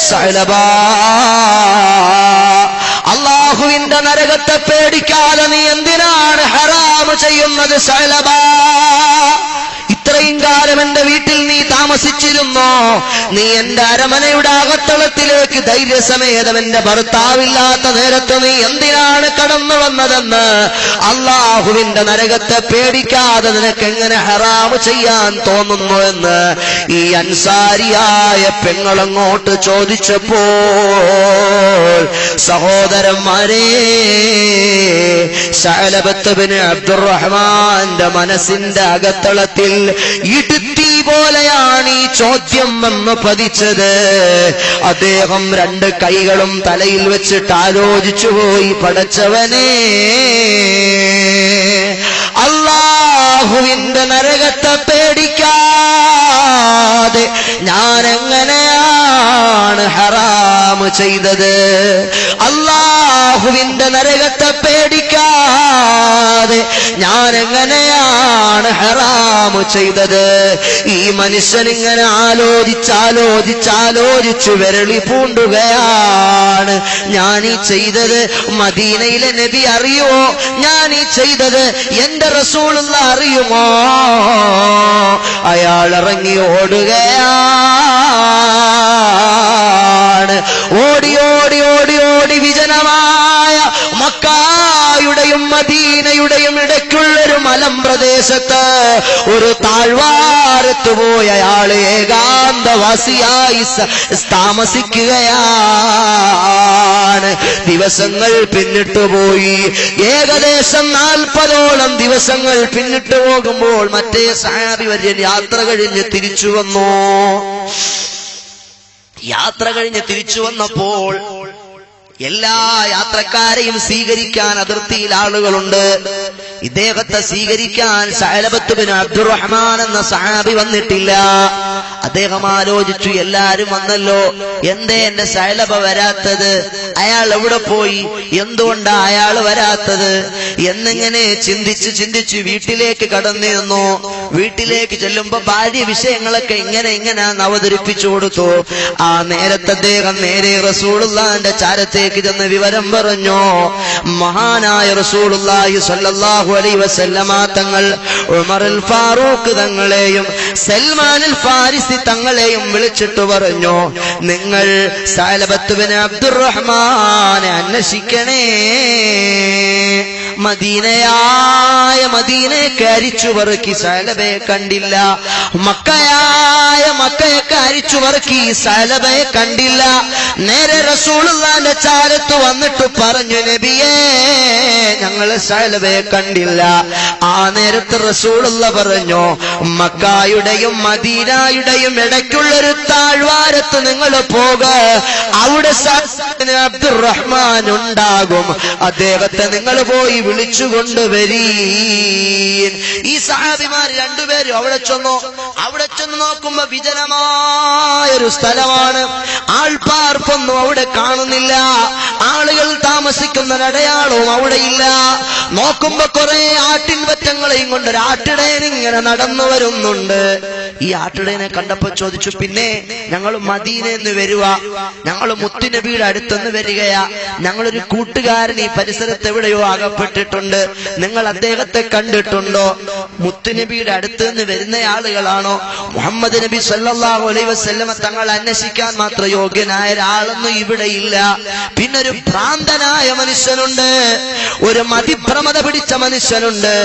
സഅലബ, അല്ലാഹുവിന്റെ നരകത്തെ പേടിക്കാതെ നീ എന്തിനാണ് ഹറാം ചെയ്യുന്നത് സഅലബ? ഇത്രയും കാലം എന്റെ വീട്ടിൽ നീ താമസിച്ചിരുന്നോ? നീ എന്റെ അരമനയുടെ അകത്തളത്തിലേക്ക് ധൈര്യസമേതം എന്റെ ഭർത്താവില്ലാത്ത നേരത്ത് നീ എന്തിനാണ് കടന്നു വന്നതെന്ന് അല്ലാഹുവിന്റെ നരകത്തെ പേടിക്കാതെ നിനക്ക് എങ്ങനെ ഹറാം ചെയ്യാൻ തോന്നുന്നു എന്ന് ഈ അൻസാരിയായ പെങ്ങളങ്ങോട്ട് ചോദിച്ചപ്പോൾ, സഹോദരന്മാരെ, സഅലബത്ത് ബിൻ അബ്ദുറഹ്മാന്റെ മനസ്സിന്റെ അകത്തളത്തിൽ ഇടുത്തി പോലെയാണ് ഈ ചോദ്യം വന്ന് പതിച്ചത്. അദ്ദേഹം രണ്ട് കൈകളും തലയിൽ വെച്ചിട്ട് ആലോചിച്ചു പോയി, പടച്ചവനെ, അല്ലാഹുവിന്റെ നരകത്തെ പേടിക്കാതെ ഞാൻ എങ്ങനെയാണ് ഹറാം ചെയ്തത്? അല്ലാഹുവിന്റെ നരകത്തെ പേടിക്കാതെ ഞാൻ എങ്ങനെയാണ് ഹറാം ചെയ്തത്? ഈ മനുഷ്യൻ ഇങ്ങനെ ആലോചിച്ചാലോചിച്ച് വിരളി പൂണ്ടുകയാണ്. ഞാൻ ഈ ചെയ്തത് മദീനയിലെ നബി അറിയുമോ? ഞാൻ ഈ ചെയ്തത് എന്റെ റസൂലുള്ള അറിയുമോ? അയാൾ ഇറങ്ങി ഓടുകയാണ്. ഓടി ഓടി ഓടി ഓടി വിജനമായ മക്കായുടെയും മദീനയുടെയും ഇടയ്ക്കുള്ളൊരു മലമ്പ്രദേശത്ത് ഒരു താഴ്വാരത്ത് പോയ അയാൾ ഏകാന്തവാസിയായി താമസിക്കുകയാണ്. ദിവസങ്ങൾ പിന്നിട്ടുപോയി. ഏകദേശം 40ഓളം ദിവസങ്ങൾ പിന്നിട്ടു പോകുമ്പോൾ മറ്റേ സഹാബി വര്യൻ യാത്ര കഴിഞ്ഞ് തിരിച്ചു വന്നു. യാത്ര കഴിഞ്ഞ് തിരിച്ചു വന്നപ്പോൾ എല്ലാ യാത്രക്കാരെയും സ്വീകരിക്കാൻ അതിർത്തിയിൽ ആളുകളുണ്ട്. ഇദ്ദേഹത്തെ സ്വീകരിക്കാൻ സഅലബത്ത് ബിൻ അബ്ദുറഹ്മാൻ എന്ന സഹാബി വന്നിട്ടില്ല. അദ്ദേഹം ആലോചിച്ചു, എല്ലാരും വന്നല്ലോ, എന്തേ എന്റെ സഅലബ വരാത്തത്? അയാൾ എവിടെ പോയി? എന്തുകൊണ്ടാ അയാൾ വരാത്തത് എന്നിങ്ങനെ ചിന്തിച്ച് വീട്ടിലേക്ക് കടന്നു ചെന്നു. വീട്ടിലേക്ക് ചെല്ലുമ്പോ ഭാര്യ വിഷയങ്ങളൊക്കെ ഇങ്ങനെ അവതരിപ്പിച്ചു കൊടുത്തു. ആ നേരത്തെ അദ്ദേഹം നേരെ റസൂലുള്ളാഹിന്റെ ചാരത്തേക്ക് ചെന്ന് വിവരം പറഞ്ഞു. മഹാനായ റസൂലുള്ളാഹി സ്വല്ലല്ലാഹു അലൈഹി വസല്ലമ തങ്ങൾ ഉമറുൽ ഫാറൂഖ് തങ്ങളെയും സൽമാനുൽ ഫാരിസി തങ്ങളെയും വിളിച്ചിട്ട് പറഞ്ഞു, നിങ്ങൾ സഅലബത്ത് ബിൻ അബ്ദുറഹ്മാനെ അന്വേഷിക്കണേ. മദീനയെ കരിച്ചു പറക്കി സഅലബയെ കണ്ടില്ല. മക്കയായ മക്കയെ കരിച്ചു പറക്കി സഅലബയെ കണ്ടില്ല. നേരെ റസൂലുള്ളാഹിന്റെ ചാരത്ത് വന്നിട്ട് പറഞ്ഞു, നബിയേ, ഞങ്ങൾ സഅലബയെ കണ്ടില്ല. ആ നേരത്ത് റസൂലുള്ള പറഞ്ഞു, മക്കായുടെയും മദീനയുടെയും ഇടയ്ക്കുള്ളൊരു താഴ്വാരത്ത് നിങ്ങൾ പോക, അവിടെ അബ്ദുറഹ്മാൻ ഉണ്ടാകും, അദ്ദേഹത്തെ നിങ്ങൾ പോയി വിളിച്ചുകൊണ്ടുവരീൻ. ഈ സഹാബിമാർ രണ്ടുപേരും അവിടെ ചെന്നു നോക്കുമ്പോ വിജനമായൊരു സ്ഥലമാണ്. ആൾപ്പാർപ്പൊന്നും അവിടെ കാണുന്നില്ല, ആളുകൾ താമസിക്കുന്ന അടയാളവും അവിടെ ഇല്ല. നോക്കുമ്പോ കുറെ ആട്ടിൻപറ്റങ്ങളെയും കൊണ്ട് ഒരു ആട്ടിടയൻ ഇങ്ങനെ നടന്നു വരുന്നുണ്ട്. ഈ ആട്ടിടയനെ കണ്ടപ്പോ ചോദിച്ചു, പിന്നെ ഞങ്ങൾ മദീനന്ന് വരുക, ഞങ്ങൾ മുത്തുനബിയുടെ അടുത്തുനിന്ന് വരികയാ, ഞങ്ങളൊരു കൂട്ടുകാരൻ ഈ പരിസരത്ത് എവിടെയോ അകപ്പെട്ടിട്ടുണ്ട്, നിങ്ങൾ അദ്ദേഹത്തെ കണ്ടിട്ടുണ്ടോ? മുത്തുനബിയുടെ അടുത്ത് നിന്ന് വരുന്ന ആളുകളാണോ? മുഹമ്മദ് നബി സല്ലല്ലാഹു അലൈഹി വസല്ലമ തങ്ങൾ അന്വേഷിക്കാൻ മാത്രം യോഗ്യനായ ഒരാളൊന്നും ഇവിടെ ഇല്ല. പിന്നൊരു ഭ്രാന്തനായ മനുഷ്യനുണ്ട്, ഒരു മതിഭ്രമത പിടിച്ച മനുഷ്യനുണ്ട്.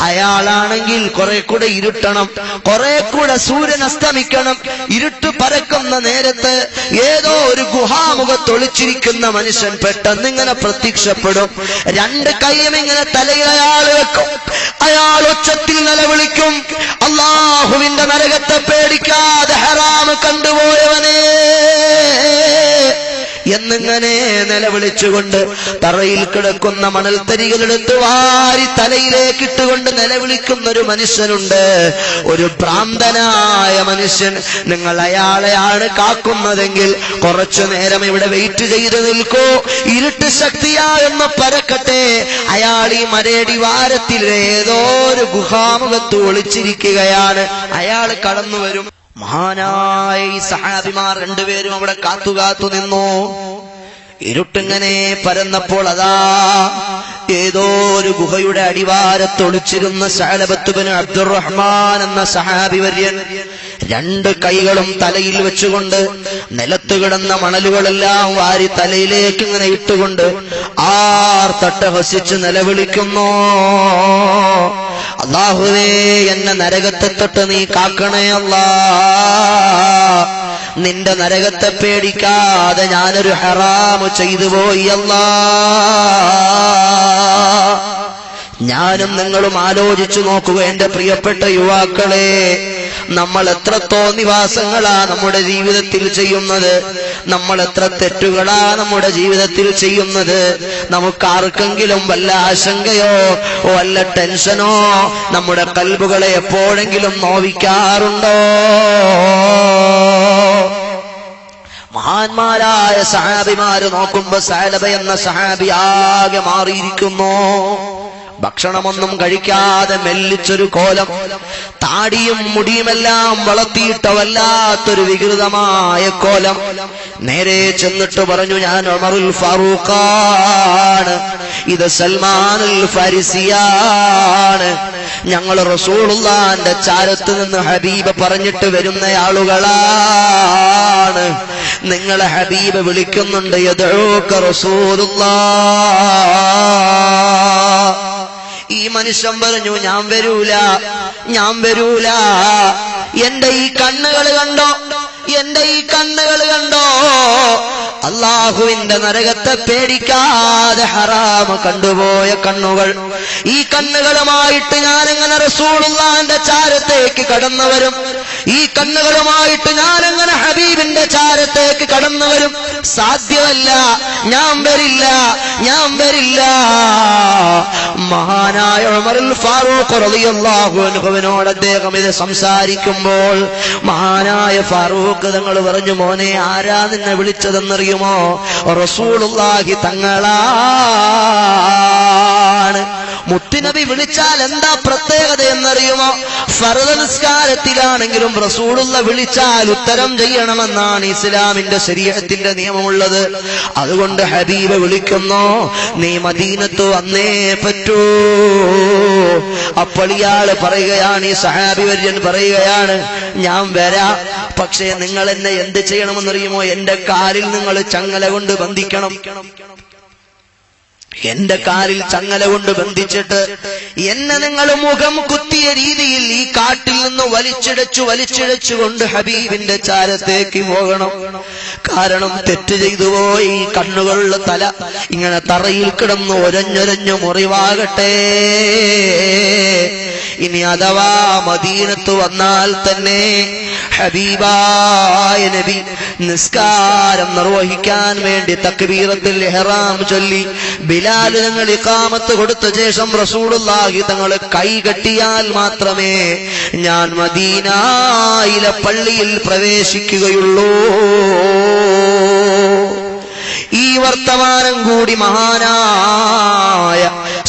അയാളാണെങ്കിൽ കുറെ കൂടെ ഇരുട്ടണം, കുറെ കൂടെ സൂര്യൻ അസ്തമിക്കണം. ഇരുട്ട് പരക്കുന്ന നേരത്ത് ഏതോ ഒരു ഗുഹാമുഖത്ത് ഒളിച്ചിരിക്കുന്ന മനുഷ്യൻ പെട്ടെന്ന് ഇങ്ങനെ പ്രത്യക്ഷപ്പെടും. രണ്ട് കൈയും ഇങ്ങനെ തലയിൽ അയാൾ വെക്കും. അയാൾ ഉച്ചത്തിൽ നിലവിളിക്കും, അല്ലാഹുവിന്റെ നരകത്തെ പേടിക്കാതെ ഹറാം കണ്ടുപോയവനേ എന്നിങ്ങനെ നിലവിളിച്ചുകൊണ്ട് തറയിൽ കിടക്കുന്ന മണൽത്തരികളെടുത്ത് വാരി തലയിലേക്ക് ഇട്ടുകൊണ്ട് നിലവിളിക്കുന്ന ഒരു മനുഷ്യനുണ്ട്, ഒരു ഭ്രാന്തനായ മനുഷ്യൻ. നിങ്ങൾ അയാളെയാണ് കാക്കുന്നതെങ്കിൽ കുറച്ചു നേരം ഇവിടെ വെയിറ്റ് ചെയ്ത് നിൽക്കൂ, ഇരുട്ട് ശക്തിയായൊന്ന് പരക്കട്ടെ. അയാൾ ഈ മരടി വാരത്തിൽ ഏതോ ഒരു ഗുഹാമുഖത്ത് ഒളിച്ചിരിക്കുകയാണ്, അയാൾ കടന്നു വരും. മഹാനായ ഈ സഹാബിമാർ രണ്ടുപേരും അവിടെ കാത്തു നിന്നു. ഇരുട്ടിങ്ങനെ പരന്നപ്പോൾ അതാ ഏതോ ഒരു ഗുഹയുടെ അടിവാരത്തൊളിച്ചിരുന്ന സഅലബത്ത് ബിൻ അബ്ദുറഹ്മാൻ എന്ന സഹാബി വര്യൻ രണ്ട് കൈകളും തലയിൽ വെച്ചുകൊണ്ട് നിലത്ത് കിടന്ന മണലുകളെല്ലാം വാരി തലയിലേക്ക് ഇങ്ങനെ ഇട്ടുകൊണ്ട് ആർത്തട്ടഹസിച്ച് നിലവിളിക്കുന്നു, അല്ലാഹുവേ, എന്നെ നരകത്തെ തൊട്ട് നീ കാക്കണേ അല്ലാ, നിന്റെ നരകത്തെ പേടിക്കാതെ ഞാനൊരു ഹറാമ് ചെയ്തു പോയി അല്ലാ. ഞാനും നിങ്ങളും ആലോചിച്ചു നോക്കുക എന്റെ പ്രിയപ്പെട്ട യുവാക്കളെ, നമ്മൾ എത്ര തോന്നിവാസങ്ങളാ നമ്മുടെ ജീവിതത്തിൽ ചെയ്യുന്നത്, നമ്മൾ എത്ര തെറ്റുകളാ നമ്മുടെ ജീവിതത്തിൽ ചെയ്യുന്നത്. നമുക്കാർക്കെങ്കിലും വല്ല ആശങ്കയോ വല്ല ടെൻഷനോ നമ്മുടെ കൽബുകളെ എപ്പോഴെങ്കിലും നോവിക്കാറുണ്ടോ? മഹാന്മാരായ സഹാബിമാര് നോക്കുമ്പോ സഅലബ എന്ന സഹാബി ആകെ മാറിയിരിക്കുന്നു. ഭക്ഷണമൊന്നും കഴിക്കാതെ മെല്ലിച്ചൊരു കോലം, താടിയും മുടിയുമെല്ലാം വളർത്തിയിട്ട വല്ലാത്തൊരു വികൃതമായ കോലം. നേരെ ചെന്നിട്ട് പറഞ്ഞു, ഞാൻ ഉമറുൽ ഫാറൂഖാണ്, ഇത് സൽമാനുൽ ഫാരിസിയാണ്, ഞങ്ങൾ റസൂലുള്ളാഹിന്റെ ചാരത്ത് നിന്ന് ഹബീബ് പറഞ്ഞിട്ട് വരുന്ന ആളുകളാണ്, നിങ്ങളെ ഹബീബ് വിളിക്കുന്നുണ്ട്, യദ്ഊക റസൂലുള്ളാഹ്. ഈ മനുഷ്യൻ പറഞ്ഞു, ഞാൻ വരൂല. എന്റെ ഈ കണ്ണുകൾ കണ്ടോ, അല്ലാഹുവിന്റെ നരകത്തെ പേടിക്കാതെ ഹറാമ് കണ്ടുപോയ കണ്ണുകൾ. ഈ കണ്ണുകളുമായിട്ട് ഞാനെങ്ങനെ റസൂലുള്ളാഹിന്റെ ചാരത്തേക്ക് കടന്നു വരും? ഈ കണ്ണുകളുമായിട്ട് ഞാനെങ്ങനെ ഹബീബിന്റെ ചാരത്തേക്ക് കടന്നു വരും? സാധ്യമല്ല, ഞാൻ വരില്ല. മഹാനായ ഉമറുൽ ഫാറൂഖ് റളിയല്ലാഹു അൻഹുവിനോട് അദ്ദേഹം ഇത് സംസാരിക്കുമ്പോൾ മഹാനായ ഫാറൂഖ് തങ്ങൾ പറഞ്ഞു, മോനെ, ആരാ നിന്നെ വിളിച്ചതെന്നറിയുമോ? റസൂലുള്ളാഹി തങ്ങളാണ്. മുത്തുനബി വിളിച്ചാൽ എന്താ പ്രത്യേകത എന്നറിയുമോ? ഫർദ് നിസ്കാരത്തിലാണെങ്കിലും റസൂലുള്ള വിളിച്ചാൽ ഉത്തരം ചെയ്യണമെന്നാണ് ഇസ്ലാമിന്റെ ശരീഅത്തിന്റെ നിയമമുള്ളത്. അതുകൊണ്ട് ഹബീബ് വിളിക്കുന്നു, നീ മദീനത്ത് വന്നേ പറ്റൂ. അപ്പോൾ ഇയാള് പറയുകയാണ്, ഈ സഹാബി വര്യൻ പറയുകയാണ്, ഞാൻ വരാം, പക്ഷേ നിങ്ങൾ എന്നെ എന്ത് ചെയ്യണമെന്നറിയുമോ? എന്റെ കാലിൽ നിങ്ങൾ ചങ്ങല കൊണ്ട് ബന്ധിക്കണം. എന്റെ കാലിൽ ചങ്ങല കൊണ്ട് ബന്ധിച്ചിട്ട് എന്നെ നിങ്ങൾ മുഖം കുത്തിയ രീതിയിൽ ഈ കാട്ടിൽ നിന്ന് വലിച്ചിഴച്ചുകൊണ്ട് ഹബീബിന്റെ ചാരത്തേക്ക് പോകണം. കാരണം തെറ്റ് ചെയ്തു പോയി, കണ്ണുകളുടെ തല ഇങ്ങനെ തറയിൽ കിടന്ന് ഒരഞ്ഞൊരഞ്ഞു മുറിവാകട്ടെ. ഇനി അഥവാ മദീനത്ത് വന്നാൽ തന്നെ ഹബീബായ നബി നിസ്കാരം നിർവഹിക്കാൻ വേണ്ടി തക്ബീറത്തുൽ ഇഹ്റാം ചൊല്ലി ബിലാൽ തങ്ങൾ ഇഖാമത്ത് കൊടുത്ത ശേഷം റസൂലുള്ളാഹി തങ്ങൾ കൈ കെട്ടിയാൽ മാത്രമേ ഞാൻ മദീനയിലെ പള്ളിയിൽ പ്രവേശിക്കുകയുള്ളൂ. ഈ വർത്തമാനം കൂടി മഹാനായ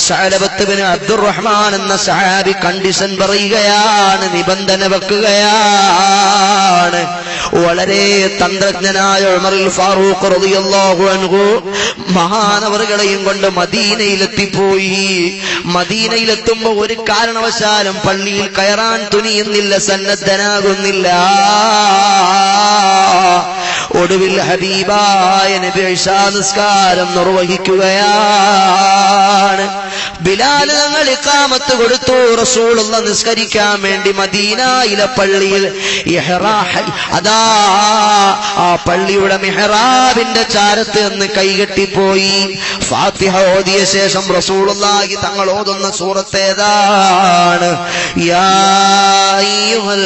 സഅലബത്ത് ബിൻ അബ്ദുറഹ്മാൻ എന്ന സഹാബി കണ്ടീഷൻ പറയുകയാണ്, നിബന്ധന വെക്കുകയാണ്. വളരെ തന്ത്രജ്ഞനായ ഉമറുൽ ഫാറൂഖ് റളിയല്ലാഹു അൻഹു മഹാനവറുകളെയും കൊണ്ട് മദീനയിലെത്തിപ്പോയി. മദീനയിലെത്തുമ്പോ ഒരു കാരണവശാലും പള്ളിയിൽ കയറാൻ തുനിയുന്നില്ല, സന്നദ്ധനാകുന്നില്ല. ഒടുവിൽ ഹബീബായ നബി ഇശാ നിസ്കാരം നിർവഹിക്കുകയാണ്. ബിലാൽ തങ്ങൾ ഇഖാമത്ത് കൊടുത്തു. റസൂലുള്ള നിസ്കരിക്കാൻ വേണ്ടി മദീനയിലെ പള്ളിയിൽ അതാ ആ പള്ളിയുടെ മിഹ്റാബിന്റെ ചാരത്ത് നിന്ന് കൈകെട്ടിപ്പോയി. ഫാത്തിഹ ഓതിയ ശേഷം റസൂലുള്ളാഹി തങ്ങൾ ഓതുന്ന സൂറത്ത് ഏതാണ്? യാ അയ്യുഹൽ